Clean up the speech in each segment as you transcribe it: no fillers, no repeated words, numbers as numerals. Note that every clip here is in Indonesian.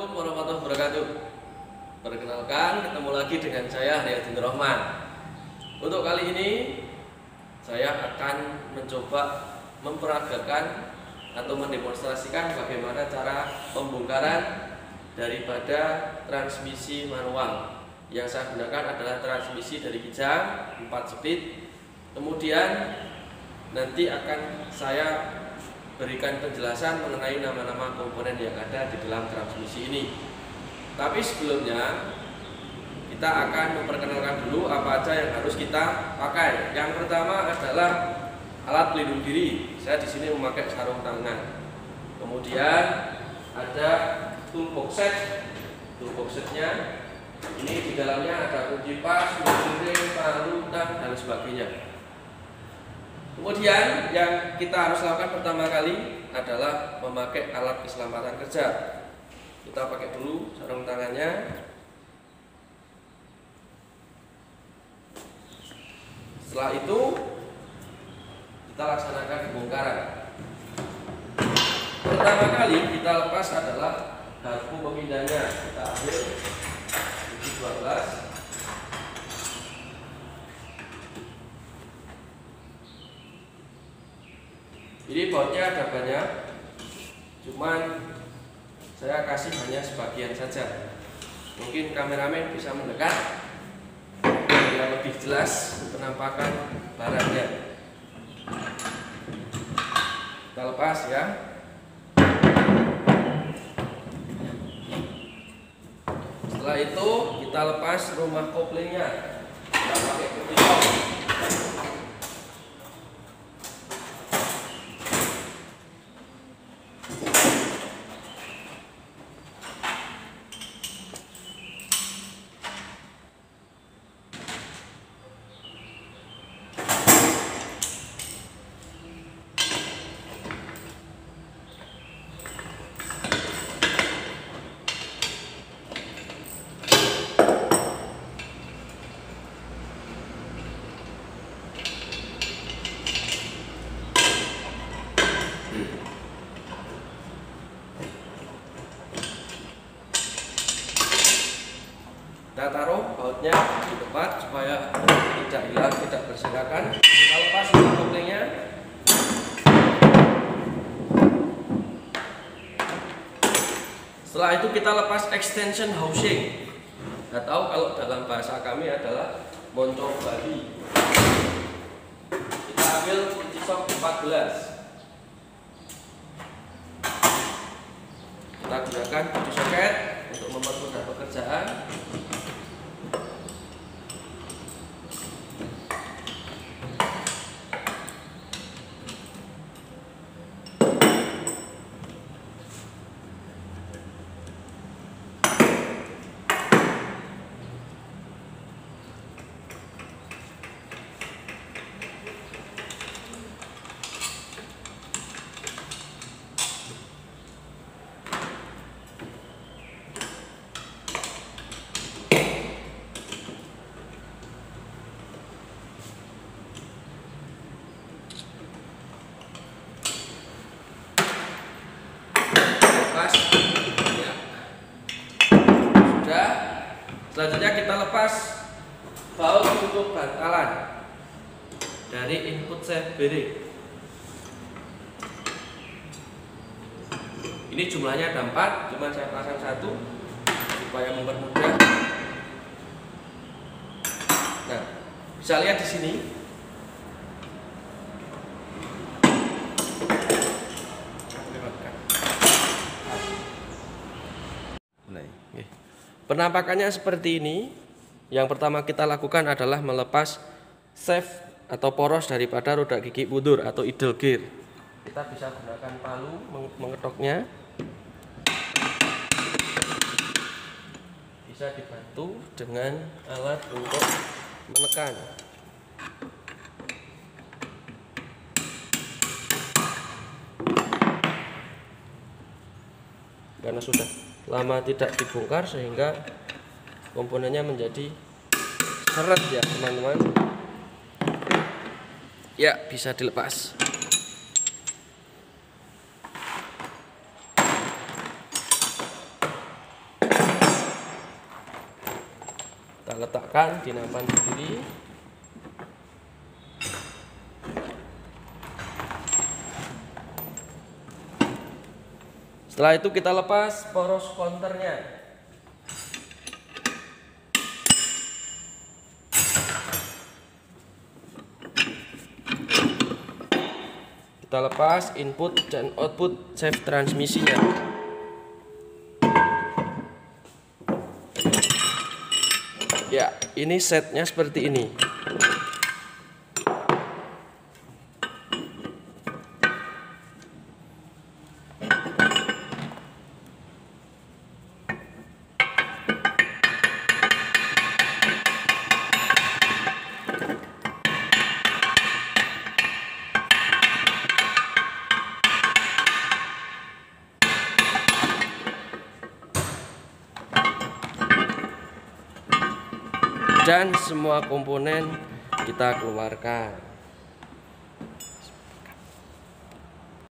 Assalamualaikum warahmatullahi wabarakatuh. Perkenalkan, ketemu lagi dengan saya Riyadin Rahman. Untuk kali ini saya akan mencoba memperagakan atau mendemonstrasikan bagaimana cara pembongkaran daripada transmisi manual. Yang saya gunakan adalah transmisi dari Kijang 4 speed. Kemudian nanti akan saya berikan penjelasan mengenai nama-nama komponen yang ada di dalam transmisi ini. Tapi sebelumnya kita akan memperkenalkan dulu apa aja yang harus kita pakai. Yang pertama adalah alat pelindung diri. Saya di sini memakai sarung tangan. Kemudian ada toolbox set. Toolbox setnya ini di dalamnya ada kunci pas, ring, palu, tang, dan sebagainya. Kemudian yang kita harus lakukan pertama kali adalah memakai alat keselamatan kerja. Kita pakai dulu sarung tangannya. Setelah itu kita laksanakan pembongkaran. Pertama kali kita lepas adalah garpu pemindahnya. Kita ambil gigi 12. Ini bautnya ada banyak, cuman saya kasih hanya sebagian saja. Mungkin kameramen bisa mendekat biar lebih jelas penampakan barangnya. Kita lepas ya. Setelah itu kita lepas rumah koplingnya. Kita pakai kunci lock. Kita taruh bautnya di tempat supaya tidak hilang, tidak berserakan. Kita lepas koplingnya. Setelah itu kita lepas extension housing, atau kalau dalam bahasa kami adalah moncong bali. Kita ambil kunci sok 14. Kita gunakan kunci soket untuk mempermudah pekerjaan. Ya. Sudah. Selanjutnya kita lepas baut untuk bantalan dari input safe bearing. Ini jumlahnya ada 4, cuma saya pasang 1 supaya mempermudah. Nah, bisa lihat di sini. Penampakannya seperti ini. Yang pertama kita lakukan adalah melepas shaft atau poros daripada roda gigi mundur atau idle gear. Kita bisa gunakan palu mengetoknya. Bisa dibantu dengan alat untuk menekan. Karena sudah lama tidak dibongkar sehingga komponennya menjadi seret ya teman-teman. Ya, bisa dilepas. kita letakkan di nampan kiri. Setelah itu kita lepas poros counternya. Kita lepas input dan output safe transmisinya. Ya, ini setnya seperti ini. Dan semua komponen kita keluarkan.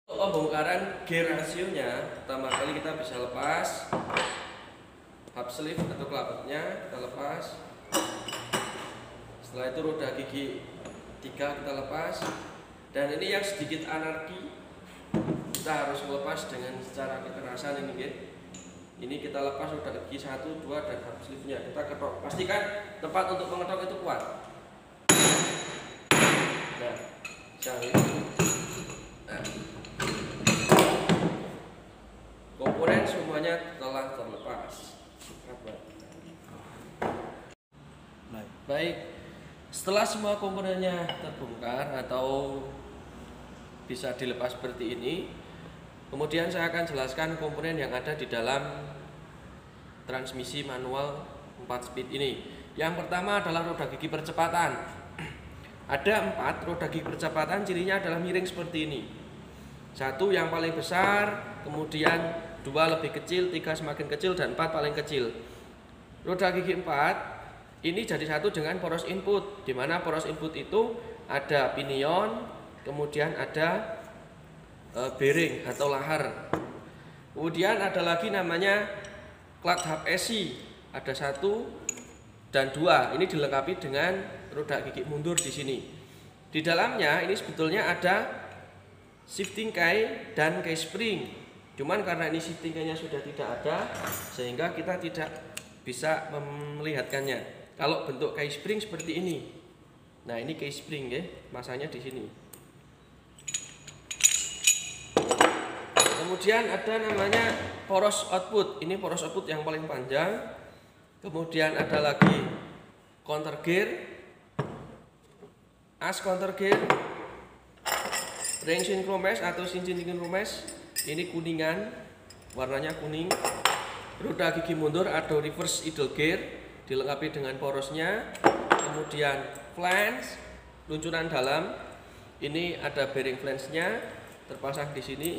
Untuk pembongkaran gear rasionya, pertama kali kita bisa lepas hub sleeve atau klapotnya, kita lepas. Setelah itu roda gigi 3 kita lepas. Dan ini yang sedikit anarki, kita harus melepas dengan secara kekerasan ini, ya. Ini kita lepas roda gigi 1, 2 dan hub sleeve-nya. Kita ketok. Pastikan tempat untuk mengetok itu kuat. Nah, yang ini. Nah. Komponen semuanya telah terlepas. Baik. Setelah semua komponennya terbongkar atau bisa dilepas seperti ini, kemudian saya akan jelaskan komponen yang ada di dalam transmisi manual 4 speed ini. Yang pertama adalah roda gigi percepatan. Ada 4 roda gigi percepatan, cirinya adalah miring seperti ini. 1 yang paling besar, kemudian 2 lebih kecil, 3 semakin kecil, dan 4 paling kecil. Roda gigi 4 ini jadi satu dengan poros input, di mana poros input itu ada pinion, kemudian ada bearing atau lahar. Kemudian ada lagi namanya clutch hub SC, ada 1 dan 2. Ini dilengkapi dengan roda gigi mundur di sini. Di dalamnya ini sebetulnya ada shifting key dan key spring. Cuman karena ini shifting key-nya sudah tidak ada, sehingga kita tidak bisa melihatkannya. Kalau bentuk key spring seperti ini. Nah, ini key spring, ya, masanya di sini. Kemudian ada namanya poros output. Ini poros output yang paling panjang. Kemudian ada lagi counter gear, as counter gear, ring synchromesh atau cincin synchromesh. Ini kuningan, warnanya kuning. Roda gigi mundur atau reverse idle gear, dilengkapi dengan porosnya. Kemudian flange, luncuran dalam. Ini ada bearing flange-nya terpasang di sini.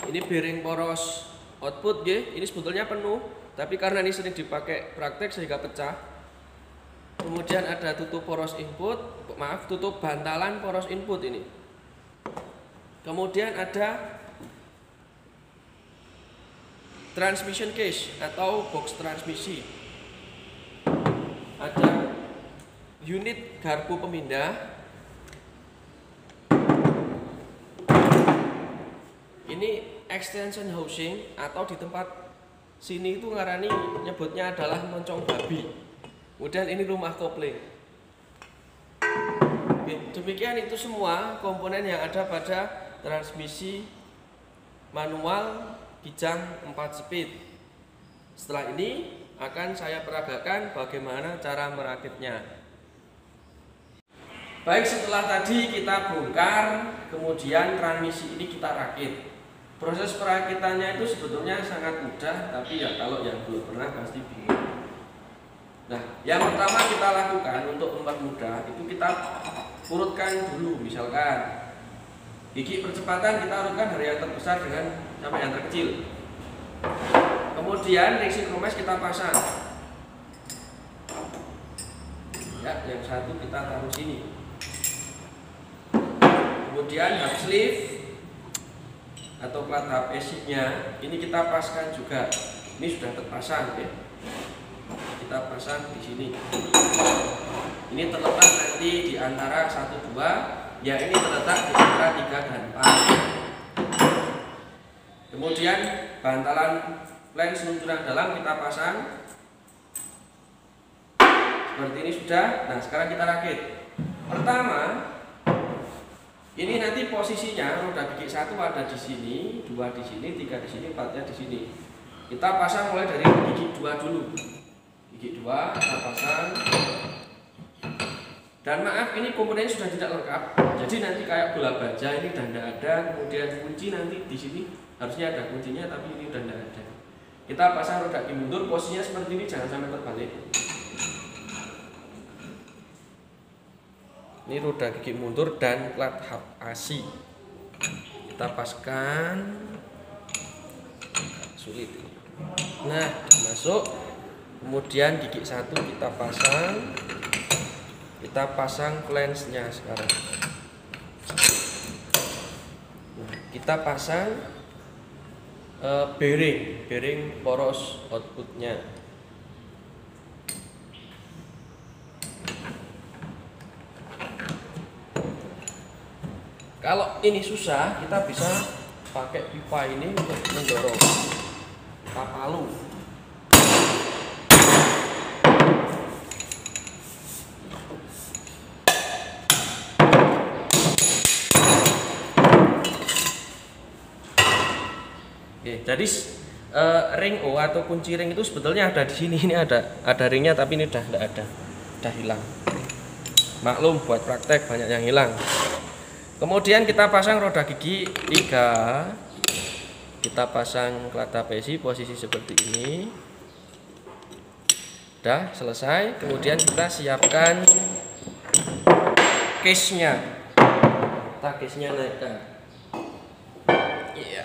Ini bearing poros output, ya. Ini sebetulnya penuh, tapi karena ini sering dipakai praktek sehingga pecah. Kemudian ada tutup poros input, tutup bantalan poros input ini. Kemudian ada transmission case atau box transmisi. Ada unit garpu pemindah. Ini extension housing atau di tempat sini itu ngarani nyebutnya adalah moncong babi. Kemudian ini rumah kopling. Demikian itu semua komponen yang ada pada transmisi manual Kijang 4 speed. Setelah ini akan saya peragakan bagaimana cara merakitnya. Baik, setelah tadi kita bongkar, kemudian transmisi ini kita rakit. Proses perakitannya itu sebetulnya sangat mudah, tapi ya kalau yang belum pernah pasti bingung. Nah, yang pertama kita lakukan untuk mempermudah itu kita urutkan dulu. Misalkan gigi percepatan kita urutkan dari yang terbesar dengan sampai yang terkecil. Kemudian ring synchromesh kita pasang. Ya, yang 1 kita taruh sini. Kemudian hub sleeve atau plat HPC-nya ini kita paskan juga. Ini sudah terpasang, ya. kita pasang di sini. Ini terletak nanti di antara 1, 2, ya ini terletak di antara 3 dan 4. Kemudian bantalan flange luncuran dalam kita pasang seperti ini sudah. Nah, sekarang kita rakit. Pertama, ini nanti posisinya roda gigi 1 ada di sini, 2 di sini, 3 di sini, 4-nya di sini. Kita pasang mulai dari gigi 2 dulu. Gigi 2 kita pasang. Dan maaf, ini komponennya sudah tidak lengkap. Jadi nanti kayak bola baja ini udah tidak ada. Kemudian kunci nanti di sini harusnya ada kuncinya, tapi ini udah tidak ada. Kita pasang roda gigi mundur, posisinya seperti ini, jangan sampai terbalik. Ini roda gigi mundur dan plat hub ASI. Kita paskan. Sulit ini. Nah, masuk. Kemudian gigi 1 kita pasang. Kita pasang flange-nya sekarang. Nah, kita pasang bearing poros outputnya. Kalau ini susah, kita bisa pakai pipa ini untuk mendorong. Kita palu. Oke, jadi ring O atau kunci ring itu sebetulnya ada di sini. Ini ada ringnya, tapi ini udah hilang. Maklum, buat praktek banyak yang hilang. Kemudian kita pasang roda gigi 3. Kita pasang kelata pesi posisi seperti ini. Udah selesai. Kemudian kita siapkan case-nya. Kita case-nya naikkan. Iya.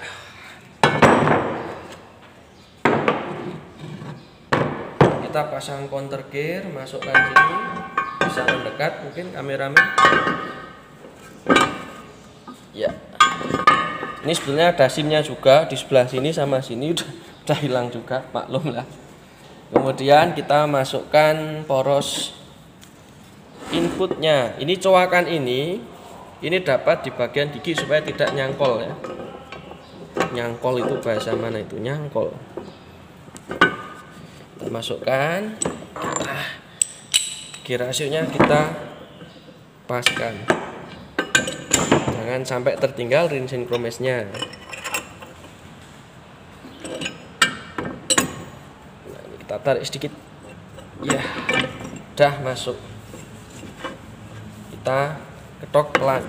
Kita pasang counter gear, masukkan sini. Bisa mendekat mungkin kameramen. Ya. Ini sebetulnya ada SIM-nya juga di sebelah sini sama sini udah hilang juga, maklum lah. Kemudian kita masukkan poros inputnya. Ini coakan ini dapat di bagian gigi supaya tidak nyangkol ya. Nyangkol itu bahasa mana itu? Nyangkol. Kita masukkan. Gear rasionya kita paskan. Jangan sampai tertinggal ring sinkronesnya. Nah, ini kita tarik sedikit. Ya, udah masuk. Kita ketok pelan.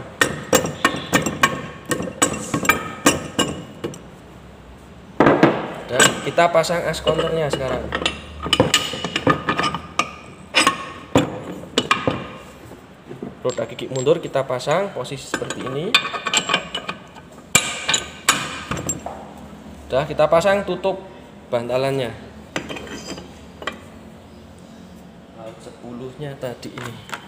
Dan kita pasang as counternya sekarang. Roda gigi mundur kita pasang posisi seperti ini. Udah kita pasang tutup bantalannya. Laut 10-nya tadi ini.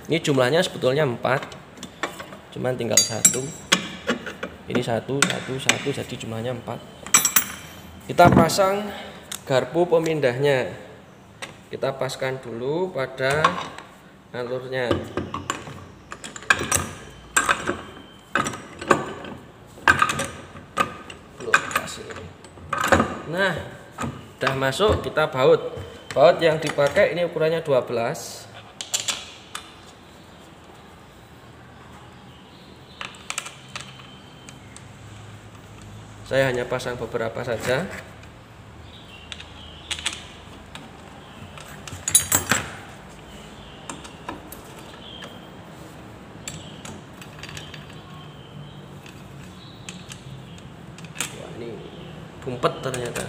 Ini jumlahnya sebetulnya 4, cuman tinggal 1. Ini 1, 1, 1, jadi jumlahnya 4. Kita pasang garpu pemindahnya. Kita paskan dulu pada alurnya. Nah, udah masuk, kita baut. Baut yang dipakai ini ukurannya 12. Saya hanya pasang beberapa saja. Wah, ini bumpet ternyata.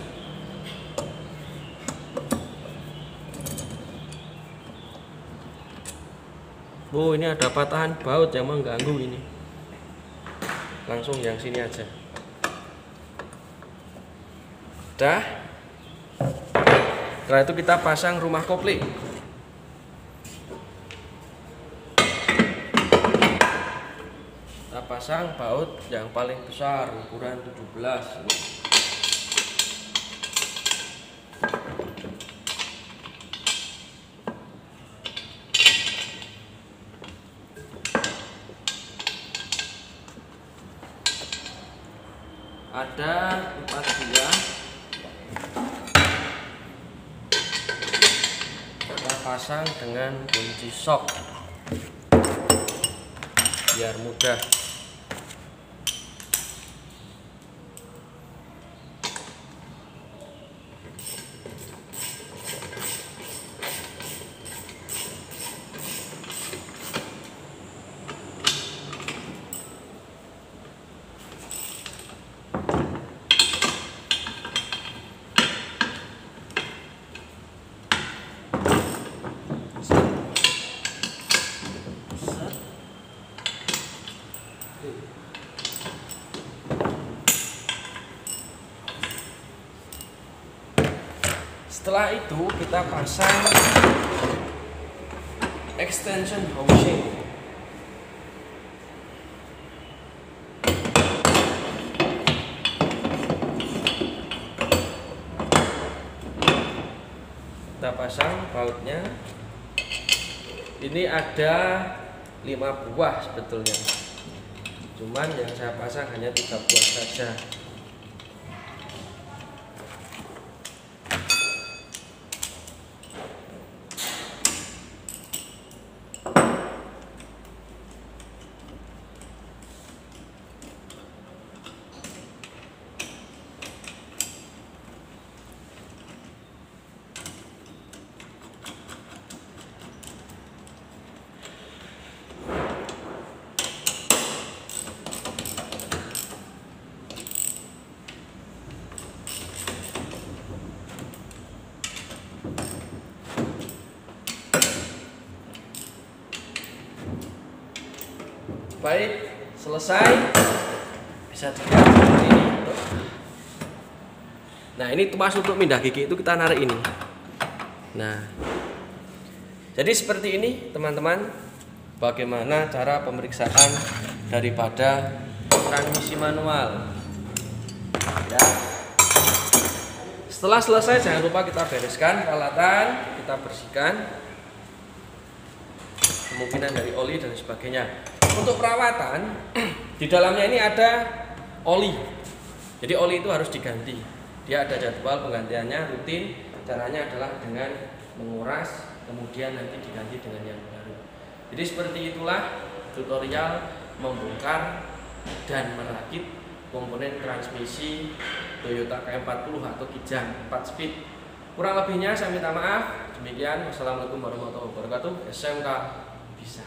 Oh, ini ada patahan baut yang mengganggu ini. Langsung yang sini aja. Sudah. Setelah itu kita pasang rumah kopling. Kita pasang baut yang paling besar ukuran 17. Ada 4 buah. Kita pasang dengan kunci sok biar mudah. Setelah itu kita pasang extension housing. Kita pasang bautnya. Ini ada 5 buah sebetulnya. Cuman yang saya pasang hanya 3 buah saja. Baik, selesai. Bisa dilihat seperti ini. Nah, ini tuas untuk pindah gigi itu kita narik ini. Nah, jadi seperti ini teman-teman, bagaimana cara pemeriksaan daripada transmisi manual. Ya. Setelah selesai, jangan lupa kita bereskan peralatan, kita bersihkan, kemungkinan dari oli dan sebagainya. Untuk perawatan, di dalamnya ini ada oli. Jadi oli itu harus diganti. Dia ada jadwal penggantiannya rutin. Caranya adalah dengan menguras, kemudian nanti diganti dengan yang baru. Jadi seperti itulah tutorial membongkar dan merakit komponen transmisi Toyota KM40 atau Kijang 4 speed. Kurang lebihnya saya minta maaf. Demikian, wassalamualaikum warahmatullahi wabarakatuh. SMK bisa.